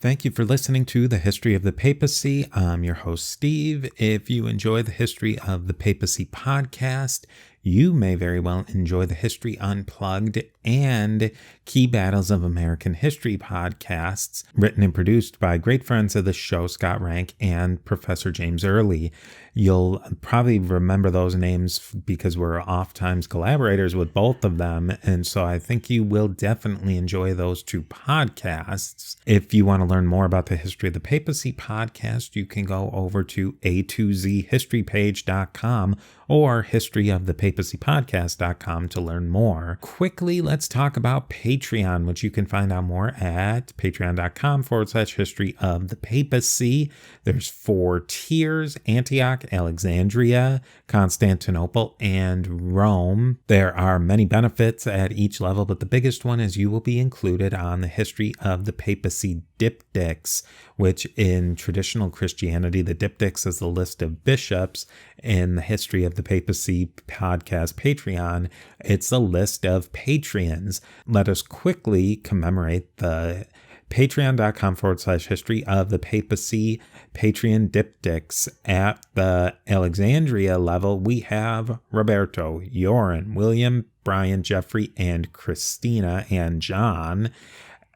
Thank you for listening to The History of the Papacy. I'm your host, Steve. If you enjoy the History of the Papacy podcast, you may very well enjoy the History Unplugged and Key Battles of American History podcasts, written and produced by great friends of the show, Scott Rank and Professor James Early. You'll probably remember those names because we're oft-times collaborators with both of them, and so I think you will definitely enjoy those two podcasts. If you want to learn more about the History of the Papacy podcast, you can go over to a2zhistorypage.com or historyofthepapacypodcast.com to learn more. Quickly, let's talk about Patreon, which you can find out more at patreon.com/history of the papacy. There's 4 tiers: Antioch, Alexandria, Constantinople, and Rome. There are many benefits at each level, but the biggest one is you will be included on the History of the Papacy diptychs, which in traditional Christianity, the diptychs is the list of bishops. In the History of the Papacy podcast Patreon, it's a list of patrons. Let us quickly commemorate the patreon.com/history of the papacy Patreon diptychs. At the Alexandria level, we have Roberto, Joran, William, Brian, Jeffrey, and Christina, and John.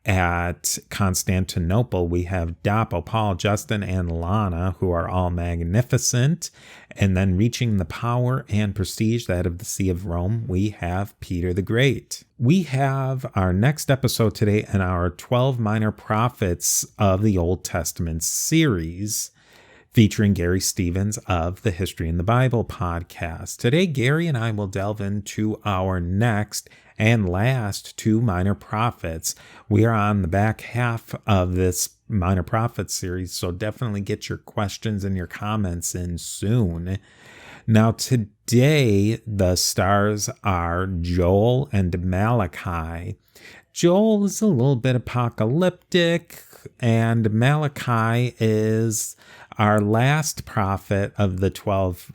At Constantinople, we have Dapo, Paul, Justin, and Lana, who are all magnificent. And then reaching the power and prestige that of the See of Rome, we have Peter the Great. We have our next episode today in our 12 Minor Prophets of the Old Testament series, featuring Garry Stevens of the History in the Bible podcast. Today, Garry and I will delve into our next and last 2 minor prophets. We are on the back half of this minor prophet series, so definitely get your questions and your comments in soon. Now, today, the stars are Joel and Malachi. Joel is a little bit apocalyptic, and Malachi is our last prophet of the 12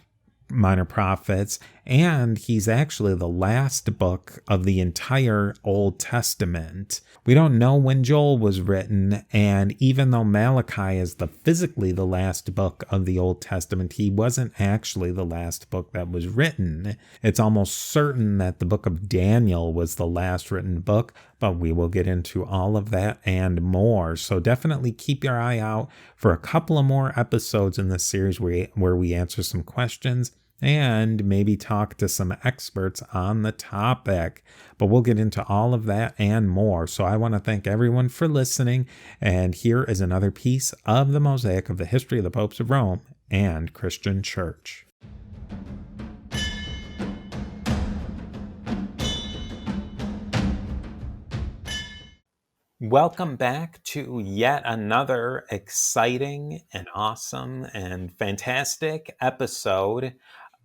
minor prophets, and he's actually the last book of the entire Old Testament. We don't know when Joel was written, and even though Malachi is physically the last book of the Old Testament, he wasn't actually the last book that was written. It's almost certain that the book of Daniel was the last written book, but we will get into all of that and more. So definitely keep your eye out for a couple of more episodes in this series where we answer some questions and maybe talk to some experts on the topic. But we'll get into all of that and more. So I want to thank everyone for listening. And here is another piece of the mosaic of the history of the popes of Rome and Christian Church. Welcome back to yet another exciting and awesome and fantastic episode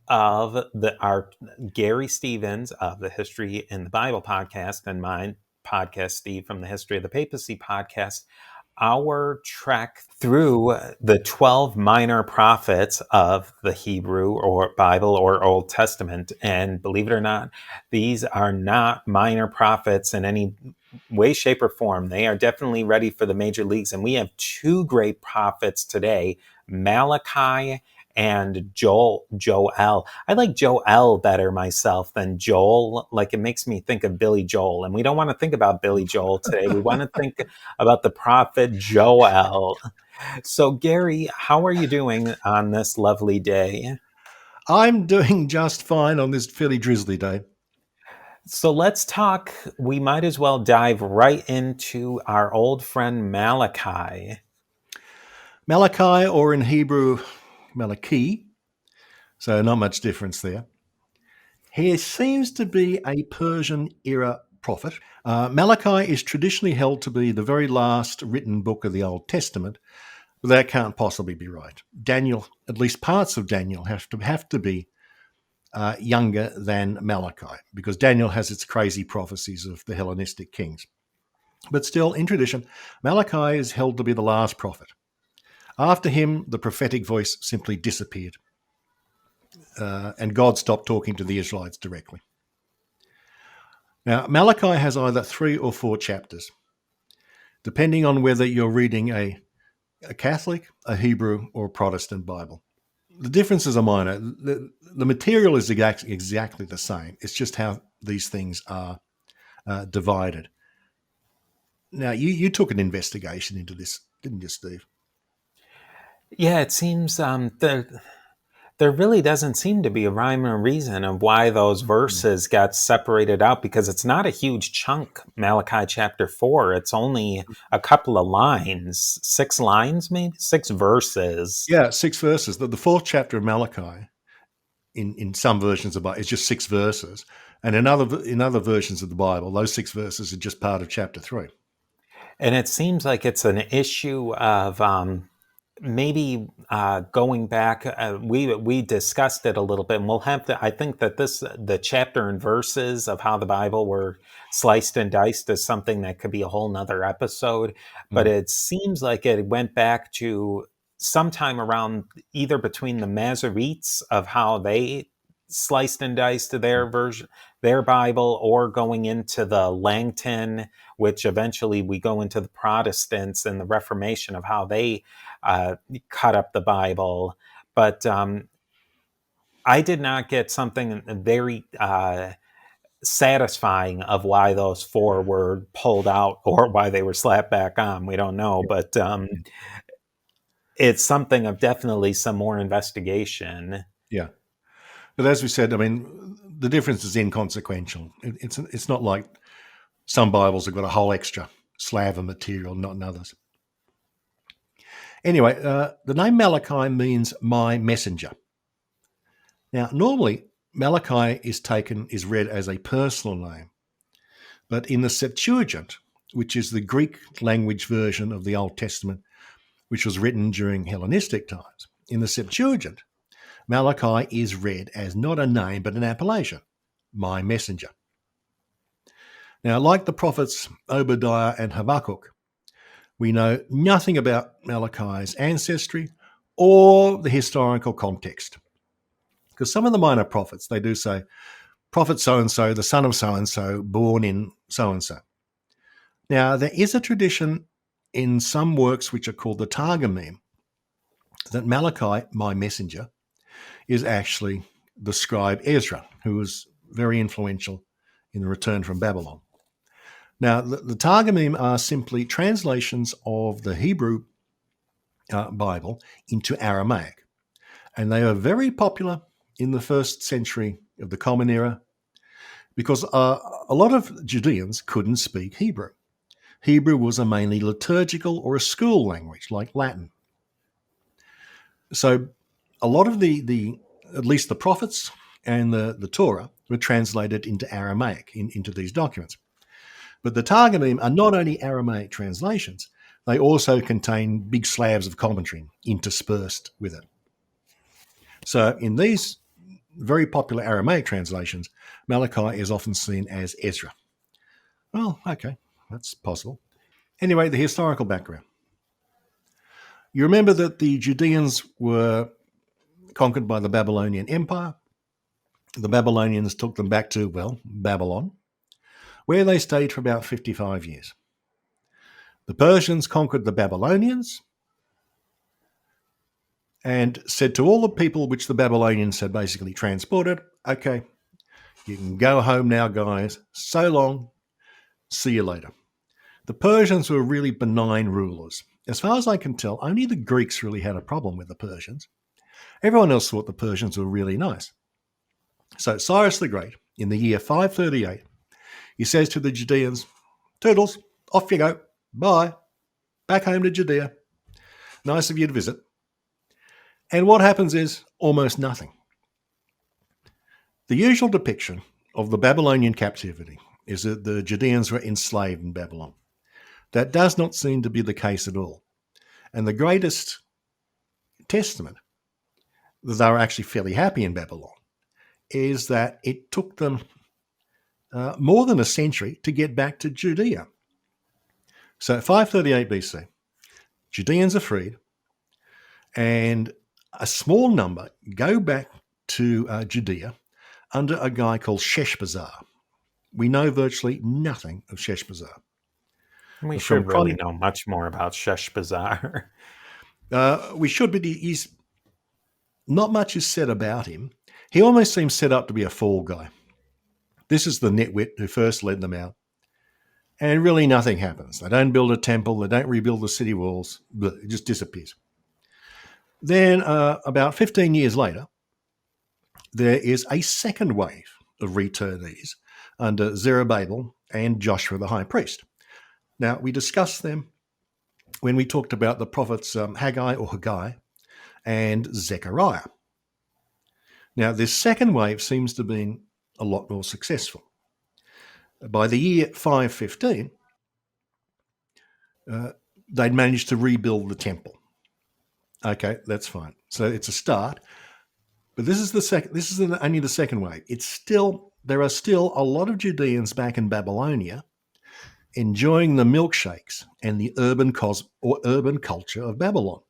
of our Garry Stevens of the History in the Bible podcast and my podcast, Steve, from the History of the Papacy podcast, our trek through the 12 minor prophets of the Hebrew or Bible or Old Testament. And believe it or not, these are not minor prophets in any way, shape, or form. They are definitely ready for the major leagues. And we have 2 great prophets today, Malachi and Joel. I like Joel better myself than Joel. Like, it makes me think of Billy Joel. And we don't want to think about Billy Joel today. We want to think about the prophet Joel. So, Garry, how are you doing on this lovely day? I'm doing just fine on this fairly drizzly day. So let's talk. We might as well dive right into our old friend Malachi. Malachi, or in Hebrew, Malachi, so not much difference there. He seems to be a Persian-era prophet. Malachi is traditionally held to be the very last written book of the Old Testament, but that can't possibly be right. Daniel, at least parts of Daniel, have to be younger than Malachi, because Daniel has its crazy prophecies of the Hellenistic kings. But still, in tradition, Malachi is held to be the last prophet. After him, the prophetic voice simply disappeared, and God stopped talking to the Israelites directly. Now, Malachi has either 3 or 4 chapters, depending on whether you're reading a Catholic, a Hebrew, or a Protestant Bible. The differences are minor. The material is exactly the same. It's just how these things are divided. Now, you took an investigation into this, didn't you, Steve? Yeah, it seems there really doesn't seem to be a rhyme or reason of why those verses got separated out, because it's not a huge chunk, Malachi chapter 4. It's only a couple of lines, 6 lines, maybe 6 verses. Yeah, 6 verses. The 4th chapter of Malachi, in some versions of the Bible, is just 6 verses. And in other versions of the Bible, those 6 verses are just part of chapter 3. And it seems like it's an issue of maybe going back. We discussed it a little bit, and we'll have to. I think that the chapter and verses of how the Bible were sliced and diced is something that could be a whole nother episode. But it seems like it went back to sometime around either between the Masoretes of how they sliced and diced their version, their Bible, or going into the Langton, which eventually we go into the Protestants and the Reformation of how they cut up the Bible. But I did not get something very satisfying of why those 4 were pulled out or why they were slapped back on. We don't know, but it's something of definitely some more investigation. Yeah. But as we said, I mean, the difference is inconsequential. It's not like some Bibles have got a whole extra slab of material, not in others. Anyway, the name Malachi means my messenger. Now, normally, Malachi is read as a personal name. But in the Septuagint, which is the Greek language version of the Old Testament, which was written during Hellenistic times, in the Septuagint, Malachi is read as not a name, but an appellation, my messenger. Now, like the prophets Obadiah and Habakkuk, we know nothing about Malachi's ancestry or the historical context. Because some of the minor prophets, they do say, prophet so-and-so, the son of so-and-so, born in so-and-so. Now, there is a tradition in some works which are called the Targumim that Malachi, my messenger, is actually the scribe Ezra, who was very influential in the return from Babylon. Now, the Targumim are simply translations of the Hebrew Bible into Aramaic, and they are very popular in the 1st century of the Common Era because a lot of Judeans couldn't speak Hebrew. Hebrew was a mainly liturgical or a school language like Latin. So a lot of at least the prophets and the Torah were translated into Aramaic, into these documents. But the Targumim are not only Aramaic translations, they also contain big slabs of commentary interspersed with it. So in these very popular Aramaic translations, Malachi is often seen as Ezra. Well, okay, that's possible. Anyway, the historical background. You remember that the Judeans were conquered by the Babylonian Empire. The Babylonians took them back to, well, Babylon, where they stayed for about 55 years. The Persians conquered the Babylonians and said to all the people which the Babylonians had basically transported, okay, you can go home now, guys. So long. See you later. The Persians were really benign rulers. As far as I can tell, only the Greeks really had a problem with the Persians. Everyone else thought the Persians were really nice. So Cyrus the Great, in the year 538, he says to the Judeans, Toodles, off you go. Bye. Back home to Judea. Nice of you to visit. And what happens is almost nothing. The usual depiction of the Babylonian captivity is that the Judeans were enslaved in Babylon. That does not seem to be the case at all. And the greatest testament that they were actually fairly happy in Babylon is that it took them more than a century to get back to Judea. So 538 BC, Judeans are freed, and a small number go back to Judea under a guy called Sheshbazzar. We know virtually nothing of Sheshbazzar. We should really know much more about Sheshbazzar. We should, but he's not much is said about him. He almost seems set up to be a fall guy. This is the nitwit who first led them out. And really nothing happens. They don't build a temple. They don't rebuild the city walls. It just disappears. Then about 15 years later, there is a second wave of returnees under Zerubbabel and Joshua the high priest. Now, we discussed them when we talked about the prophets Haggai and Zechariah. Now, this second wave seems to have been a lot more successful. By the year 515, they'd managed to rebuild the temple. Okay, that's fine. So it's a start. But this is only the second wave. There are still a lot of Judeans back in Babylonia enjoying the milkshakes and the urban culture of Babylon.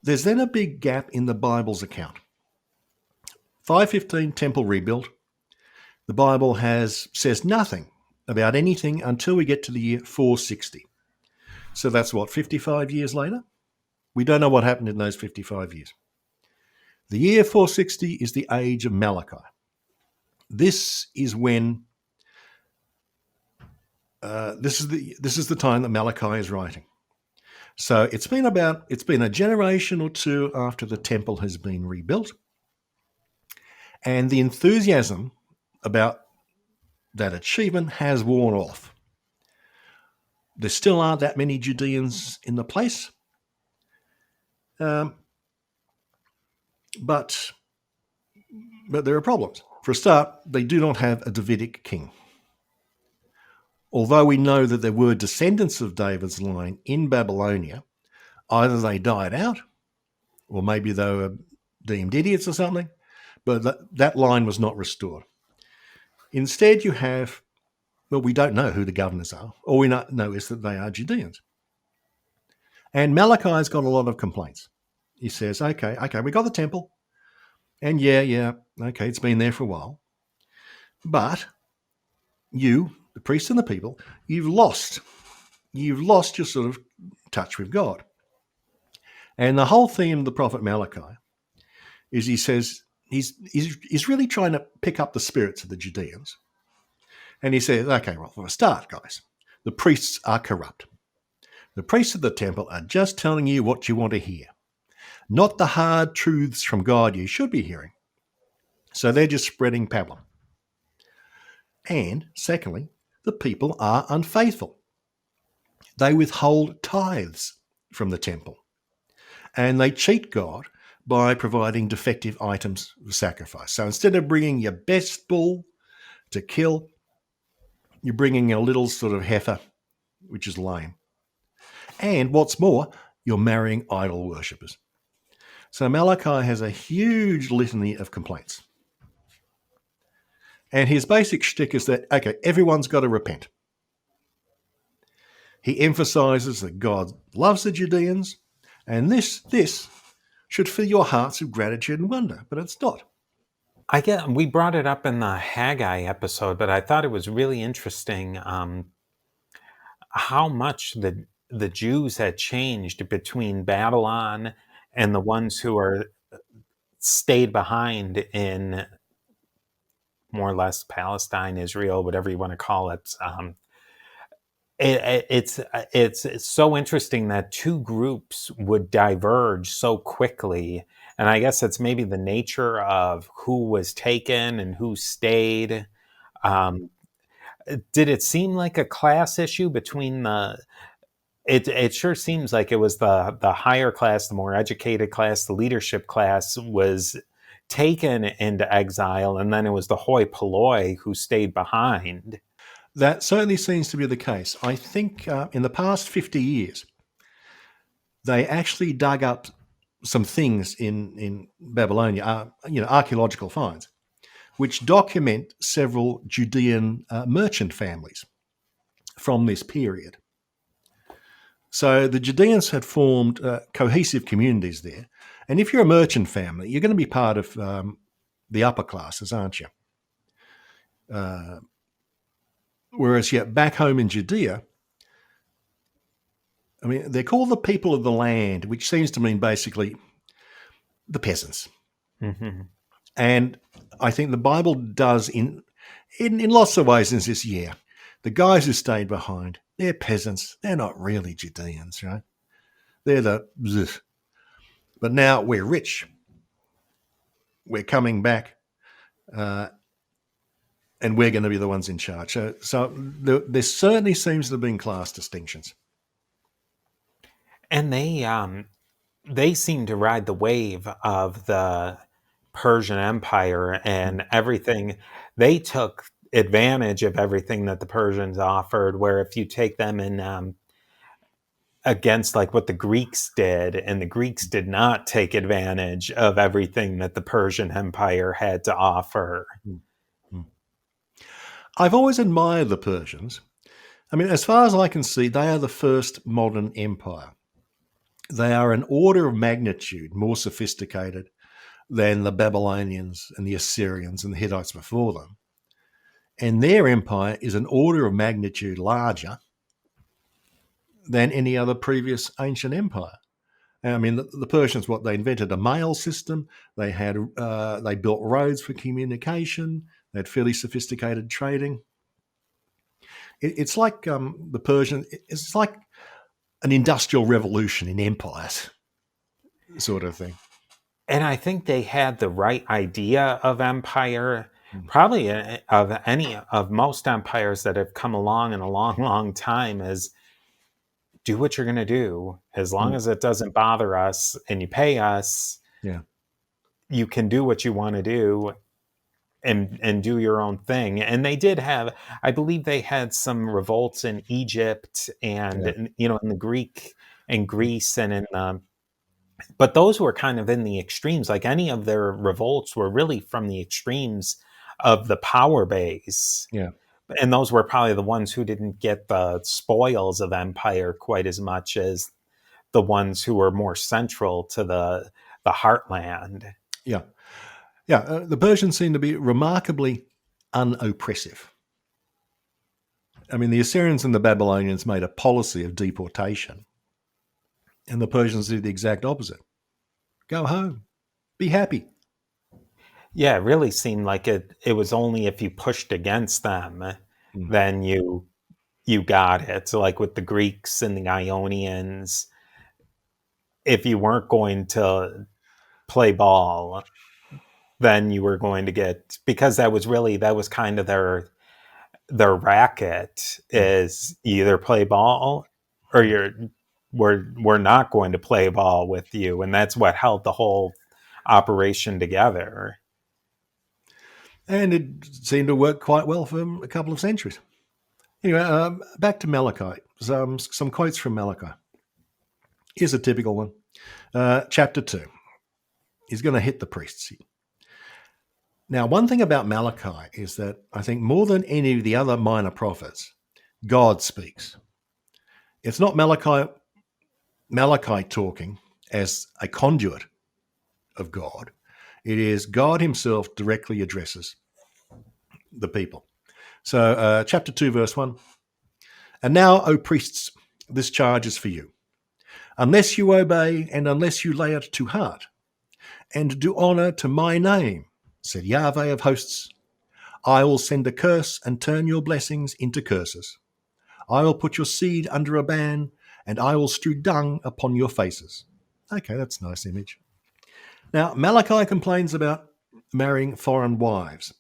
There's then a big gap in the Bible's account. 515 temple rebuilt. The Bible says nothing about anything until we get to the year 460. So that's 55 years later? We don't know what happened in those 55 years. The year 460 is the age of Malachi. This is when this is the time that Malachi is writing. So it's been a generation or two after the temple has been rebuilt, and the enthusiasm about that achievement has worn off. There still aren't that many Judeans in the place, but there are problems. For a start, they do not have a Davidic king. Although we know that there were descendants of David's line in Babylonia, either they died out, or maybe they were deemed idiots or something, but that line was not restored. Instead, you have, we don't know who the governors are. All we know is that they are Judeans. And Malachi's got a lot of complaints. He says, okay, we got the temple, and okay, it's been there for a while, but you, the priests and the people, you've lost your sort of touch with God. And the whole theme of the prophet Malachi is he says he's really trying to pick up the spirits of the Judeans. And he says, okay, well, for a start, guys, the priests are corrupt. The priests of the temple are just telling you what you want to hear, not the hard truths from God you should be hearing. So they're just spreading pablum. And secondly, the people are unfaithful. They withhold tithes from the temple, and they cheat God by providing defective items of sacrifice. So instead of bringing your best bull to kill, you're bringing a little sort of heifer, which is lame. And what's more, you're marrying idol worshippers. So Malachi has a huge litany of complaints. And his basic shtick is that, okay, everyone's got to repent. He emphasizes that God loves the Judeans, and this should fill your hearts with gratitude and wonder, but it's not. We brought it up in the Haggai episode, but I thought it was really interesting how much the Jews had changed between Babylon and the ones who are stayed behind in more or less Palestine, Israel, whatever you want to call it. It's so interesting that two groups would diverge so quickly. And I guess it's maybe the nature of who was taken and who stayed. Did it seem like a class issue between it sure seems like it was the higher class, the more educated class, the leadership class was taken into exile, and then it was the hoi polloi who stayed behind. That certainly seems to be the case. I think in the past 50 years, they actually dug up some things in Babylonia, archaeological finds, which document several Judean merchant families. from this period. So the Judeans had formed cohesive communities there. And if you're a merchant family, you're going to be part of the upper classes, aren't you? Whereas yet back home in Judea, I mean, they're called the people of the land, which seems to mean basically the peasants. Mm-hmm. And I think the Bible does in lots of ways insists, yeah, the guys who stayed behind, they're peasants. They're not really Judeans, right? They're the... But now we're rich. We're coming back. And we're going to be the ones in charge. So there certainly seems to have been class distinctions. And they seem to ride the wave of the Persian Empire and everything. They took advantage of everything that the Persians offered, where if you take them in against like what the Greeks did, and the Greeks did not take advantage of everything that the Persian Empire had to offer. I've always admired the Persians. I mean, as far as I can see, they are the first modern empire. They are an order of magnitude more sophisticated than the Babylonians and the Assyrians and the Hittites before them. And their empire is an order of magnitude larger than any other previous ancient empire. I mean, the Persians, they invented a mail system. They built roads for communication. They had fairly sophisticated trading. It's like the Persian. It's like an industrial revolution in empires, sort of thing. And I think they had the right idea of empire, probably of most empires that have come along in a long, long time, is do what you're going to do. As long as it doesn't bother us and you pay us, you can do what you want to do and do your own thing. And they did have, I believe they had some revolts in Egypt and, in the Greece and in but those were kind of in the extremes. Like any of their revolts were really from the extremes of the power base. Yeah. And those were probably the ones who didn't get the spoils of empire quite as much as the ones who were more central to the heartland. Yeah. Yeah. The Persians seem to be remarkably unoppressive. I mean, the Assyrians and the Babylonians made a policy of deportation. And the Persians did the exact opposite. Go home. Be happy. Yeah, it really seemed like it was only if you pushed against them, then you got it. So like with the Greeks and the Ionians, if you weren't going to play ball, then you were going to get, because that was kind of their racket, is you either play ball or we're not going to play ball with you. And that's what held the whole operation together. And it seemed to work quite well for a couple of centuries. Anyway, back to Malachi. Some quotes from Malachi. Here's a typical one. Chapter 2. He's going to hit the priests. Now, one thing about Malachi is that I think more than any of the other minor prophets, God speaks. It's not Malachi talking as a conduit of God. It is God himself directly addresses the people. So chapter 2, verse 1. And now, O priests, this charge is for you. Unless you obey and unless you lay it to heart and do honor to my name, said Yahweh of hosts, I will send a curse and turn your blessings into curses. I will put your seed under a ban and I will strew dung upon your faces. Okay, that's a nice image. Now, Malachi complains about marrying foreign wives.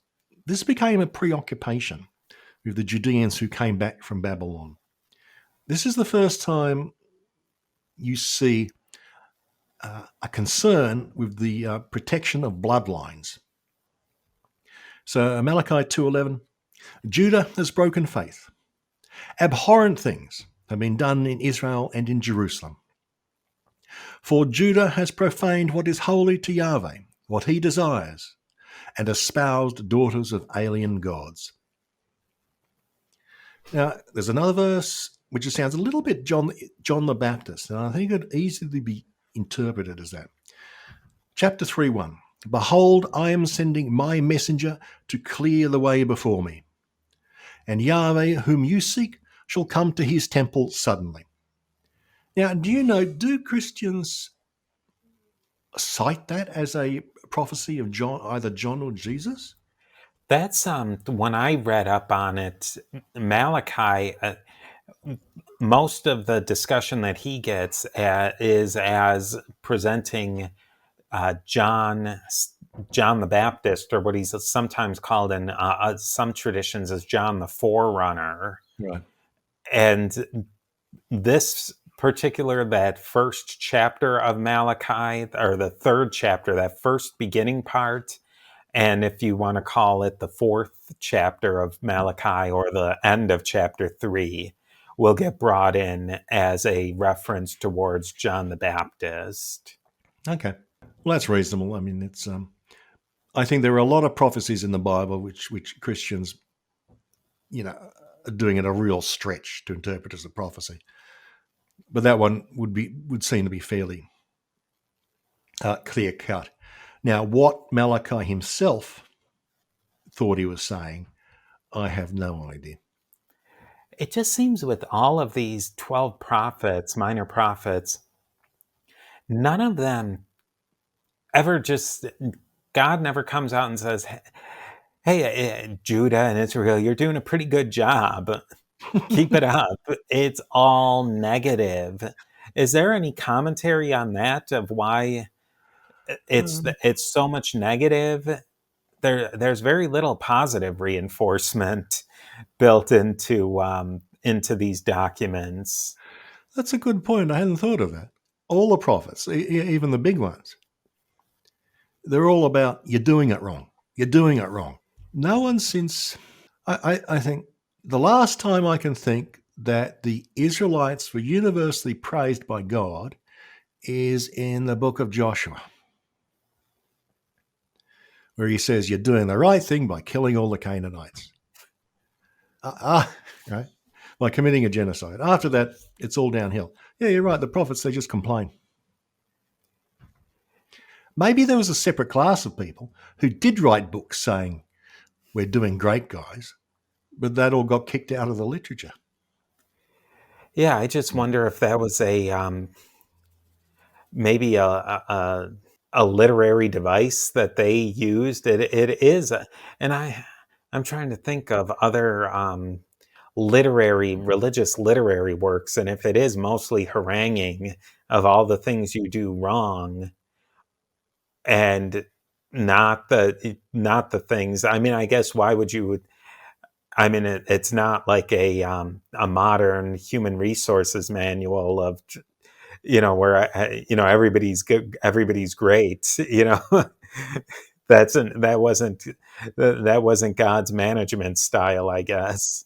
This became a preoccupation with the Judeans who came back from Babylon. This is the first time you see a concern with the protection of bloodlines. So Malachi 2:11, Judah has broken faith. Abhorrent things have been done in Israel and in Jerusalem. For Judah has profaned what is holy to Yahweh, what he desires, and espoused daughters of alien gods. Now, there's another verse which just sounds a little bit John the Baptist, and I think it could easily be interpreted as that. Chapter 3:1. Behold, I am sending my messenger to clear the way before me. And Yahweh, whom you seek, shall come to his temple suddenly. Now, do Christians cite that as a prophecy of John, either John or Jesus? That's when I read up on it, Malachi, most of the discussion that he gets is as presenting John the Baptist, or what he's sometimes called in some traditions as John the Forerunner. Right. And this particular, that first chapter of Malachi, or the third chapter, that first beginning part, and if you want to call it the fourth chapter of Malachi or the end of chapter 3, will get brought in as a reference towards John the Baptist. Okay. Well, that's reasonable. I mean, it's I think there are a lot of prophecies in the Bible which Christians, are doing it a real stretch to interpret as a prophecy. But that one would seem to be fairly clear cut. Now, what Malachi himself thought he was saying, I have no idea. It just seems with all of these 12 prophets, minor prophets, none of them ever God never comes out and says, hey, Judah and Israel, you're doing a pretty good job. Keep it up. It's all negative. Is there any commentary on that of why it's so much negative? There's very little positive reinforcement built into these documents. That's a good point. I hadn't thought of that. All the prophets, even the big ones, they're all about you're doing it wrong. You're doing it wrong. No one since I think the last time I can think that the Israelites were universally praised by God is in the book of Joshua, where he says you're doing the right thing by killing all the Canaanites. Right? By committing a genocide. After that, it's all downhill. Yeah, you're right. The prophets, they just complain. Maybe there was a separate class of people who did write books saying, we're doing great, guys, but that all got kicked out of the literature. Yeah, I just wonder if that was maybe a literary device that they used. It is, and I'm trying to think of other religious literary works, and if it is mostly haranguing of all the things you do wrong, and not the things. I mean, I guess why would you? I mean, it's not like a modern human resources manual of, where everybody's good, everybody's great. That wasn't God's management style, I guess.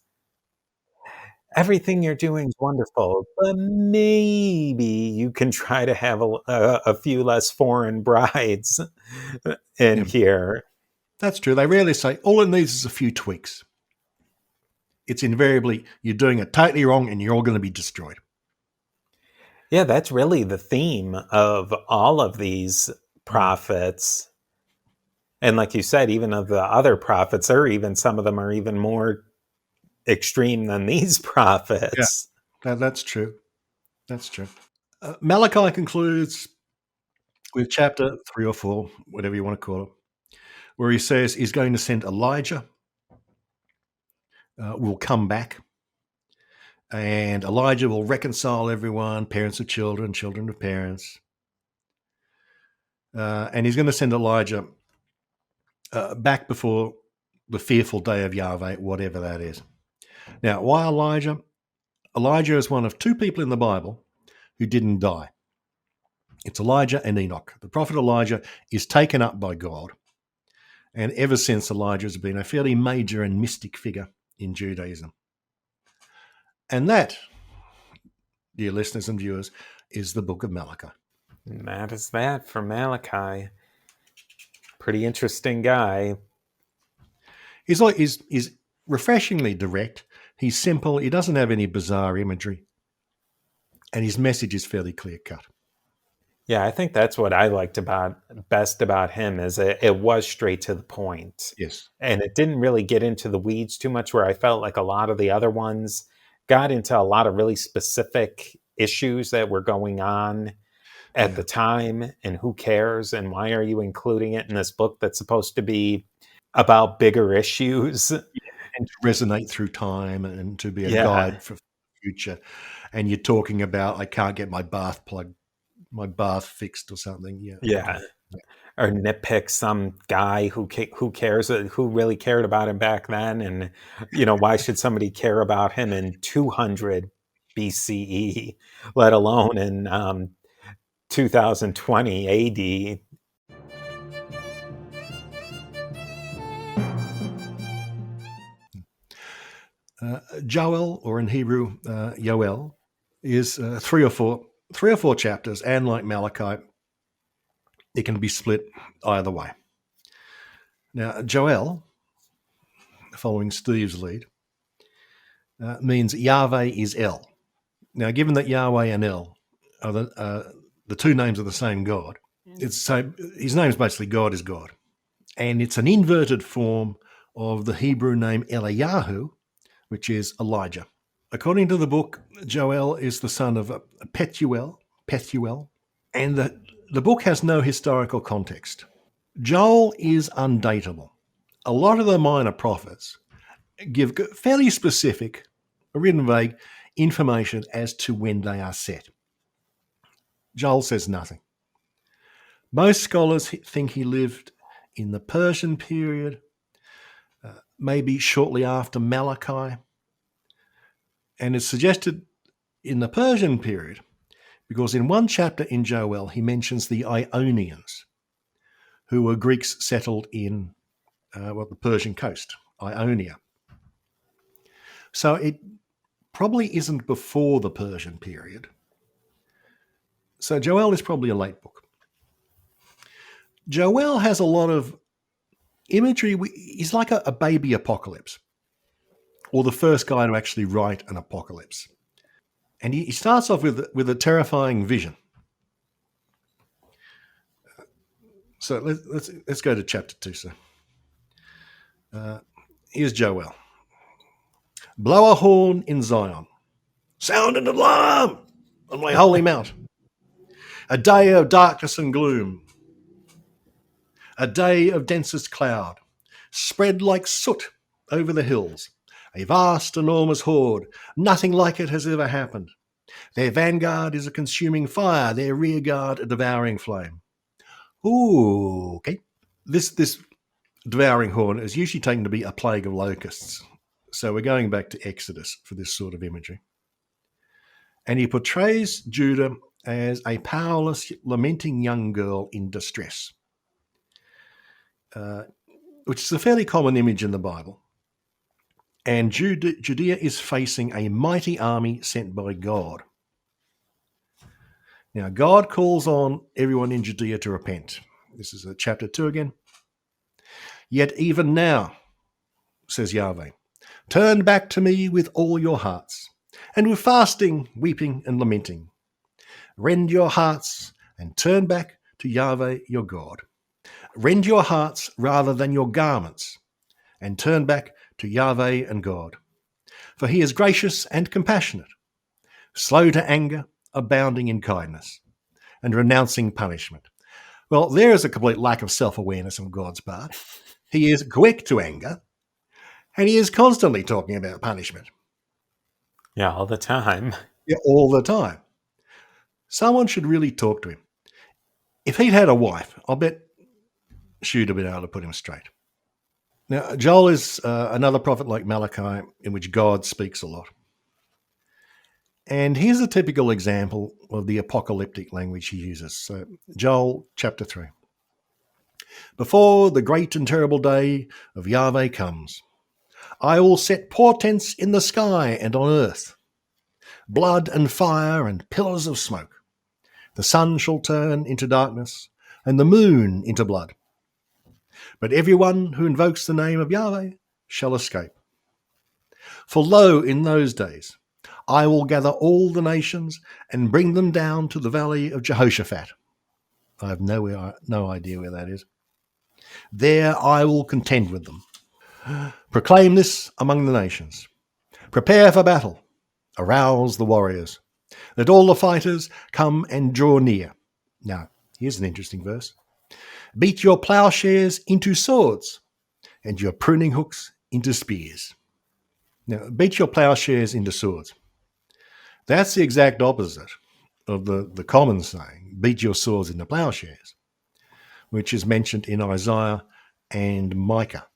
Everything you're doing is wonderful, but maybe you can try to have a few less foreign brides in here. That's true. They rarely say, all it needs is a few tweaks. It's invariably, you're doing it totally wrong and you're all going to be destroyed. Yeah, that's really the theme of all of these prophets. And like you said, even of the other prophets, or even some of them are even more extreme than these prophets. Yeah, that's true. That's true. Malachi concludes with chapter 3 or 4, whatever you want to call it, where he says he's going to send Elijah, will come back, and Elijah will reconcile everyone, parents of children, children of parents. And he's going to send Elijah back before the fearful day of Yahweh, whatever that is. Now, why Elijah? Elijah is one of two people in the Bible who didn't die. It's Elijah and Enoch. The prophet Elijah is taken up by God. And ever since, Elijah has been a fairly major and mystic figure in Judaism. And that, dear listeners and viewers, is the book of Malachi. And that is that for Malachi. Pretty interesting guy. He's refreshingly direct. He's simple. He doesn't have any bizarre imagery. And his message is fairly clear-cut. Yeah, I think that's what I liked best about him is it was straight to the point. Yes. And it didn't really get into the weeds too much, where I felt like a lot of the other ones got into a lot of really specific issues that were going on at the time, and who cares, and why are you including it in this book that's supposed to be about bigger issues? And to resonate through time and to be a Yeah. guide for the future. And you're talking about, I can't get my bath fixed or something. Yeah. Or nitpick some guy who cares, who really cared about him back then, and why should somebody care about him in 200 BCE, let alone in 2020 AD? Joel, or in Hebrew, Yoel, is three or four chapters, and like Malachi, it can be split either way. Now, Joel, following Steve's lead, means Yahweh is El. Now, given that Yahweh and El are the two names of the same God, his name is basically God is God. And it's an inverted form of the Hebrew name Eliyahu, which is Elijah. According to the book, Joel is the son of Pethuel, and the book has no historical context. Joel is undateable. A lot of the minor prophets give fairly specific, or even vague, information as to when they are set. Joel says nothing. Most scholars think he lived in the Persian period, maybe shortly after Malachi, and it's suggested in the Persian period because in one chapter in Joel he mentions the Ionians, who were Greeks settled in the Persian coast, Ionia. So it probably isn't before the Persian period. So Joel is probably a late book. Joel has a lot of imagery. He's like a baby apocalypse, or the first guy to actually write an apocalypse. And he starts off with a terrifying vision. So let's go to chapter 2, sir. Here's Joel. Blow a horn in Zion. Sound an alarm on my holy mount. A day of darkness and gloom. A day of densest cloud. Spread like soot over the hills. A vast, enormous horde. Nothing like it has ever happened. Their vanguard is a consuming fire. Their rear guard a devouring flame. Ooh, okay. This devouring horde is usually taken to be a plague of locusts. So we're going back to Exodus for this sort of imagery. And he portrays Judah as a powerless, lamenting young girl in distress, which is a fairly common image in the Bible. And Judea is facing a mighty army sent by God. Now, God calls on everyone in Judea to repent. This is chapter 2 again. Yet even now, says Yahweh, turn back to me with all your hearts, and with fasting, weeping, and lamenting. Rend your hearts and turn back to Yahweh your God. Rend your hearts rather than your garments, and turn back to Yahweh and God. For he is gracious and compassionate, slow to anger, abounding in kindness, and renouncing punishment. Well, there is a complete lack of self-awareness on God's part. He is quick to anger, and he is constantly talking about punishment. Yeah, all the time. Yeah, all the time. Someone should really talk to him. If he'd had a wife, I'll bet she'd have been able to put him straight. Now, Joel is another prophet like Malachi in which God speaks a lot. And here's a typical example of the apocalyptic language he uses. So, Joel chapter 3. Before the great and terrible day of Yahweh comes, I will set portents in the sky and on earth, blood and fire and pillars of smoke. The sun shall turn into darkness and the moon into blood. But everyone who invokes the name of Yahweh shall escape. For lo, in those days, I will gather all the nations and bring them down to the valley of Jehoshaphat. I have no idea where that is. There I will contend with them. Proclaim this among the nations. Prepare for battle. Arouse the warriors. Let all the fighters come and draw near. Now, here's an interesting verse. Beat your plowshares into swords and your pruning hooks into spears. Now, beat your plowshares into swords. That's the exact opposite of the common saying, beat your swords into plowshares, which is mentioned in Isaiah and Micah.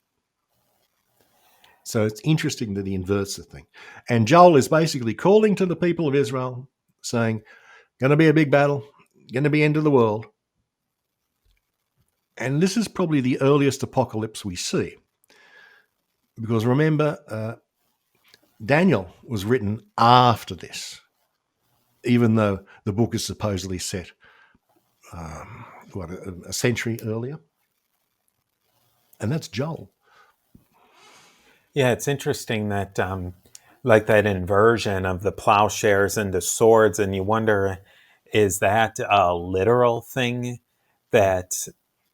So it's interesting that he inverts the thing. And Joel is basically calling to the people of Israel, saying, going to be a big battle, going to be end of the world. And this is probably the earliest apocalypse we see. Because remember, Daniel was written after this, even though the book is supposedly set, a century earlier. And that's Joel. Yeah, it's interesting that, like that inversion of the plowshares into swords, and you wonder, is that a literal thing that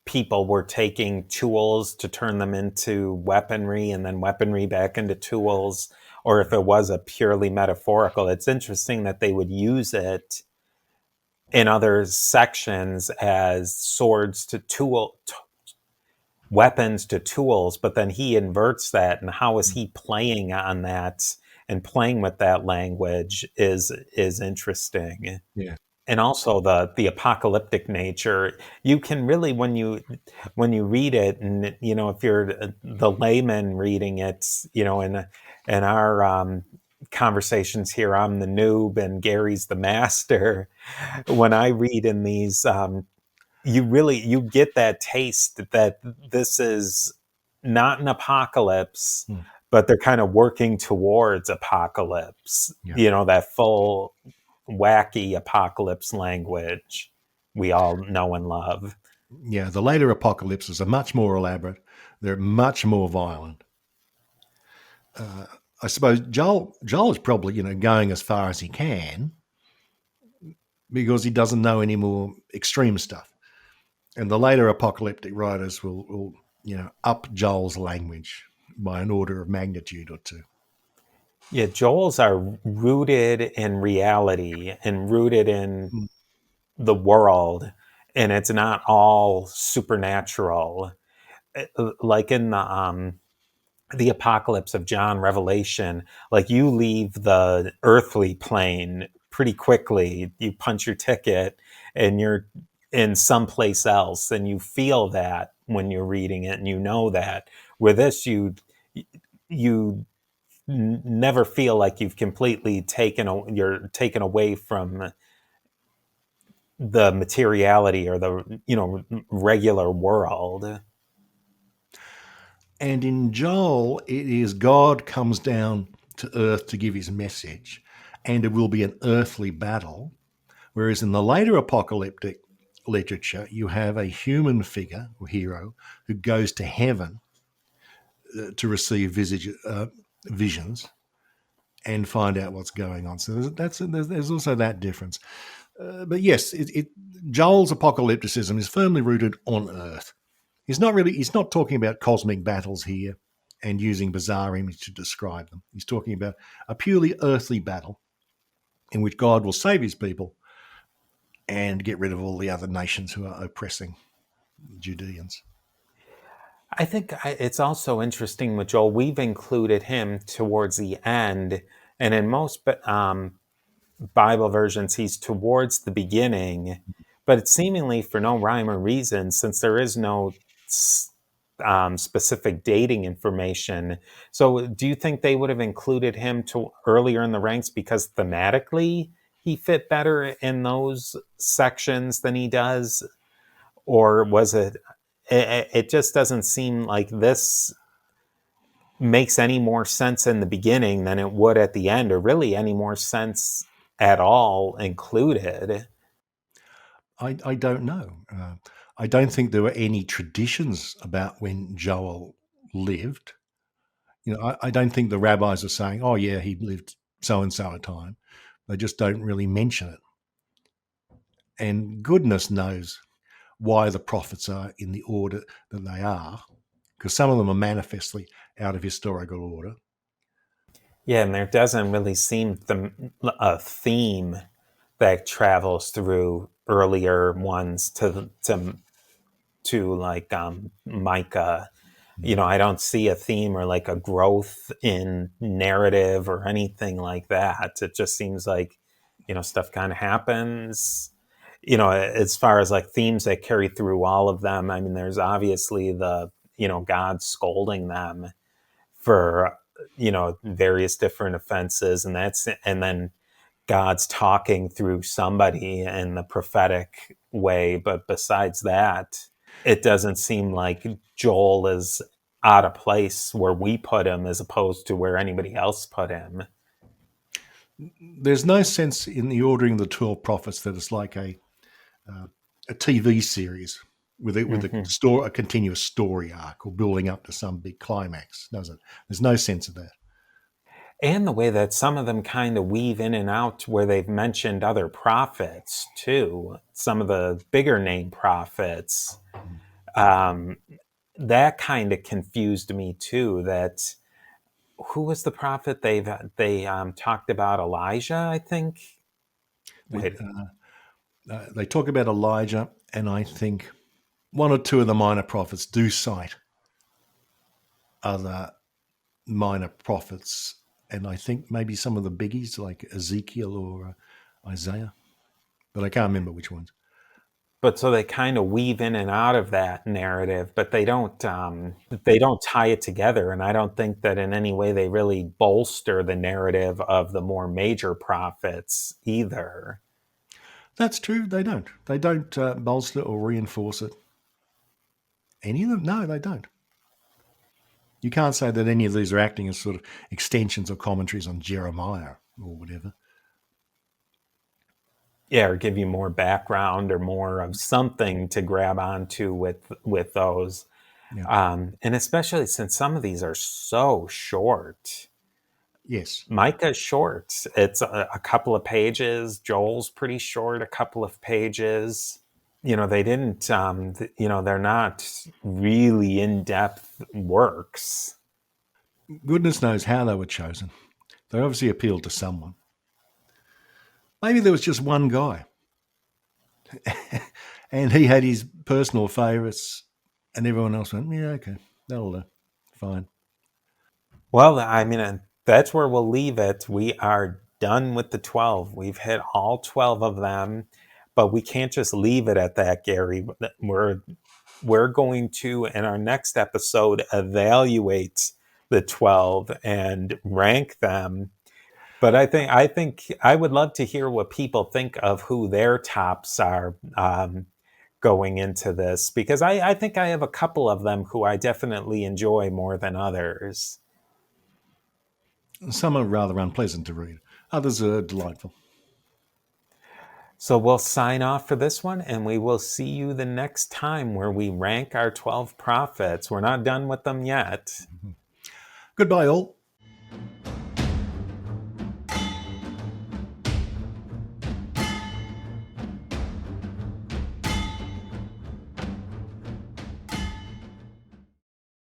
people were taking tools to turn them into weaponry and then weaponry back into tools, or if it was a purely metaphorical? It's interesting that they would use it in other sections as swords to weapons to tools, but then he inverts that, and how is he playing on that and playing with that language is interesting. Yeah. And also the apocalyptic nature. You can really, when you read it, and if you're the layman reading it, in our conversations here, I'm the noob and Gary's the master. When I read in these, you get that taste that this is not an apocalypse, but they're kind of working towards apocalypse. Yeah. That full wacky apocalypse language we all know and love. Yeah, the later apocalypses are much more elaborate. They're much more violent. I suppose Joel is probably, going as far as he can because he doesn't know any more extreme stuff. And the later apocalyptic writers will up Joel's language by an order of magnitude or two. Yeah, Joel's are rooted in reality and rooted in the world, and it's not all supernatural. Like in the apocalypse of John Revelation, like you leave the earthly plane pretty quickly. You punch your ticket and you're in someplace else, and you feel that when you're reading it, and you know that. With this, you never feel like you've completely you're taken away from the materiality or the regular world. And in Joel, it is God comes down to earth to give his message, and it will be an earthly battle. Whereas in the later apocalyptic literature, you have a human figure or hero who goes to heaven to receive visions and find out what's going on. So there's also that difference. But yes, Joel's apocalypticism is firmly rooted on earth. He's not talking about cosmic battles here and using bizarre images to describe them. He's talking about a purely earthly battle in which God will save his people and get rid of all the other nations who are oppressing Judeans. I think it's also interesting with Joel. We've included him towards the end, and in most Bible versions, he's towards the beginning, but it's seemingly for no rhyme or reason, since there is no specific dating information. So do you think they would have included him to earlier in the ranks because thematically he fit better in those sections than he does? Or was it just doesn't seem like this makes any more sense in the beginning than it would at the end, or really any more sense at all included? I don't know. I don't think there were any traditions about when Joel lived. I don't think the rabbis are saying, oh, yeah, he lived so-and-so a time. They just don't really mention it. And goodness knows why the prophets are in the order that they are, because some of them are manifestly out of historical order. Yeah, and there doesn't really seem a theme that travels through earlier ones to like Micah. I don't see a theme or like a growth in narrative or anything like that. It just seems like, stuff kind of happens. As far as like themes that carry through all of them, I mean, there's obviously the, God scolding them for, various different offenses, and then God's talking through somebody in the prophetic way. But besides that, it doesn't seem like Joel is out of place where we put him as opposed to where anybody else put him. There's no sense in the ordering of the 12 prophets that it's like a TV series with a continuous story arc or building up to some big climax, does it? There's no sense of that. And the way that some of them kind of weave in and out where they've mentioned other prophets too, some of the bigger name prophets. That kind of confused me too. That who was the prophet they talked about? Elijah, I think. They talk about Elijah, and I think one or two of the minor prophets do cite other minor prophets, and I think maybe some of the biggies like Ezekiel or Isaiah, but I can't remember which ones. But so they kind of weave in and out of that narrative, but they don't tie it together. And I don't think that in any way they really bolster the narrative of the more major prophets either. That's true. They don't. They don't bolster or reinforce it. Any of them? No, they don't. You can't say that any of these are acting as sort of extensions or commentaries on Jeremiah or whatever. Yeah, or give you more background or more of something to grab onto with those. Yeah. And especially since some of these are so short. Yes. Micah's short. It's a couple of pages. Joel's pretty short, a couple of pages. They didn't, they're not really in-depth works. Goodness knows how they were chosen. They obviously appealed to someone. Maybe there was just one guy and he had his personal favourites and everyone else went, yeah, okay, that'll do. Fine. Well, I mean, that's where we'll leave it. We are done with the 12. We've hit all 12 of them, but we can't just leave it at that, Gary. We're going to, in our next episode, evaluate the 12 and rank them. But I think I would love to hear what people think of who their tops are going into this, because I think I have a couple of them who I definitely enjoy more than others. Some are rather unpleasant to read. Others are delightful. So we'll sign off for this one, and we will see you the next time where we rank our 12 prophets. We're not done with them yet. Goodbye, all.